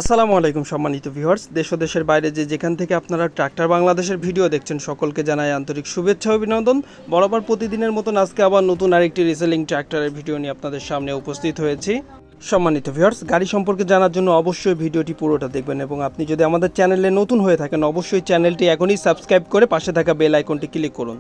আসসালামু আলাইকুম সম্মানিত ভিউয়ার্স, দেশ ও দেশের বাইরে যেখান থেকে আপনারা ট্রাক্টর বাংলাদেশের ভিডিও দেখছেন সকলকে জানাই আন্তরিক শুভেচ্ছা ও অভিনন্দন। বরাবর প্রতিদিনের মতন আজকে আবার নতুন আরেকটি রিসেলিং ট্রাক্টরের ভিডিও নিয়ে আপনাদের সামনে উপস্থিত হয়েছি। সম্মানিত ভিউয়ার্স, গাড়ি সম্পর্কে জানার জন্য অবশ্যই ভিডিওটি পুরোটা দেখবেন এবং আপনি যদি আমাদের চ্যানেলে নতুন হয়ে থাকেন অবশ্যই চ্যানেলটি এখনই সাবস্ক্রাইব করে পাশে থাকা বেল আইকনটি ক্লিক করুন।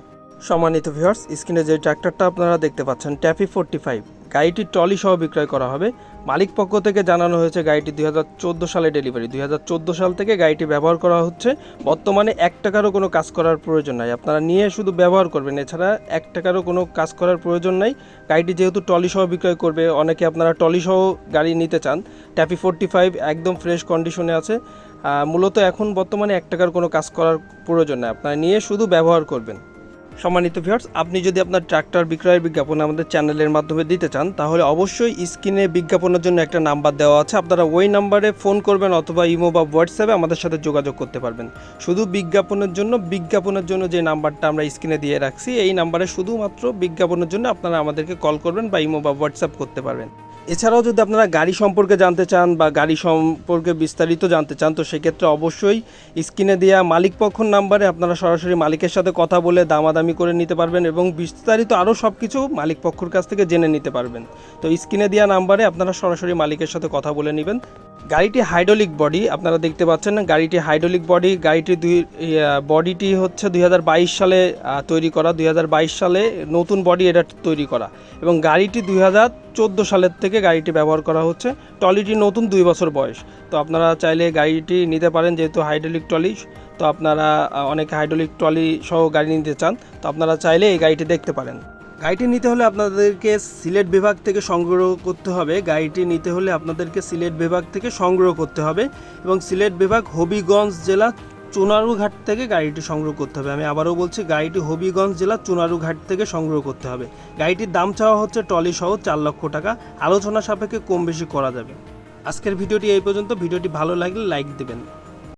সম্মানিত ভিউয়ার্স, স্ক্রিনে যে ট্রাক্টরটা আপনারা দেখতে পাচ্ছেন ট্যাফি 45, গাড়িটি ট্রলি সহ বিক্রয় করা হবে। মালিক পক্ষ থেকে জানানো হয়েছে গাড়িটি 2014 সালে ডেলিভারি। 2014 সাল থেকে গাড়িটি ব্যবহার করা হচ্ছে। বর্তমানে 1 টাকারও কোনো কাজ করার প্রয়োজন নাই, আপনারা নিয়ে শুধু ব্যবহার করবেন, এছাড়া 1 টাকারও কোনো কাজ করার প্রয়োজন নাই। গাড়িটি যেহেতু ট্রলি সহ বিক্রয় করবে, অনেকে আপনারা ট্রলি সহ গাড়ি নিতে চান। ট্যাফি 45 একদম ফ্রেশ কন্ডিশনে আছে। মূলত এখন বর্তমানে 1 টাকার কোনো কাজ করার প্রয়োজন নাই, আপনারা নিয়ে শুধু ব্যবহার করবেন। সম্মানিত ভিউয়ার্স, আপনি যদি আপনার ট্রাক্টর বিক্রয়ের বিজ্ঞাপন আমাদের চ্যানেলের মাধ্যমে দিতে চান তাহলে অবশ্যই স্ক্রিনে বিজ্ঞাপনের জন্য একটা নাম্বার দেওয়া আছে, আপনারা ওই নাম্বারে ফোন করবেন অথবা ইমো বা হোয়াটসঅ্যাপে আমাদের সাথে যোগাযোগ করতে পারবেন। শুধু বিজ্ঞাপনের জন্য যে নাম্বারটা আমরা স্ক্রিনে দিয়ে রাখছি এই নাম্বারে শুধুমাত্র বিজ্ঞাপনের জন্য আপনারা আমাদেরকে কল করবেন বা ইমো বা হোয়াটসঅ্যাপ করতে পারবেন। এছাড়াও যদি আপনারা গাড়ি সম্পর্কে জানতে চান বা গাড়ি সম্পর্কে বিস্তারিত জানতে চান তো সেক্ষেত্রে অবশ্যই স্ক্রিনে দেওয়া মালিক পক্ষর নাম্বারে আপনারা সরাসরি মালিকের সাথে কথা বলে দামাদামি করে নিতে পারবেন এবং বিস্তারিত আরও সব কিছু মালিক পক্ষর কাছ থেকে জেনে নিতে পারবেন। তো স্ক্রিনে দেওয়া নাম্বারে আপনারা সরাসরি মালিকের সাথে কথা বলে নেবেন। গাড়িটি হাইড্রোলিক বডি আপনারা দেখতে পাচ্ছেন না, গাড়িটি হাইড্রোলিক বডি। গাড়িটি বডিটি হচ্ছে 2022 সালে তৈরি করা, 2022 সালে নতুন বডি এটা তৈরি করা এবং গাড়িটি 2014 সালের থেকে গাড়িটি ব্যবহার করা হচ্ছে। ট্রলিটি নতুন 2 বছর বয়স। তো আপনারা চাইলে গাড়িটি নিতে পারেন, যেহেতু হাইড্রোলিক ট্রলি, তো আপনারা অনেকে হাইড্রোলিক ট্রলি সহ গাড়ি নিতে চান, তো আপনারা চাইলে এই গাড়িটি দেখতে পারেন। গাড়িটি নিতে হলে আপনাদেরকে সিলেট বিভাগ থেকে সংগ্রহ করতে হবে। এবং সিলেট বিভাগ হবিগঞ্জ জেলা চুনারুঘাট থেকে গাড়িটি সংগ্রহ করতে হবে। আমি আবারও বলছি, গাড়িটি হবিগঞ্জ জেলা চুনারুঘাট থেকে সংগ্রহ করতে হবে। গাড়িটির দাম চাওয়া হচ্ছে ট্রলি সহ 4 লক্ষ টাকা, আলোচনা সাপেক্ষে কম বেশি করা যাবে। আজকের ভিডিওটি এই পর্যন্ত। ভিডিওটি ভালো লাগলে লাইক দেবেন।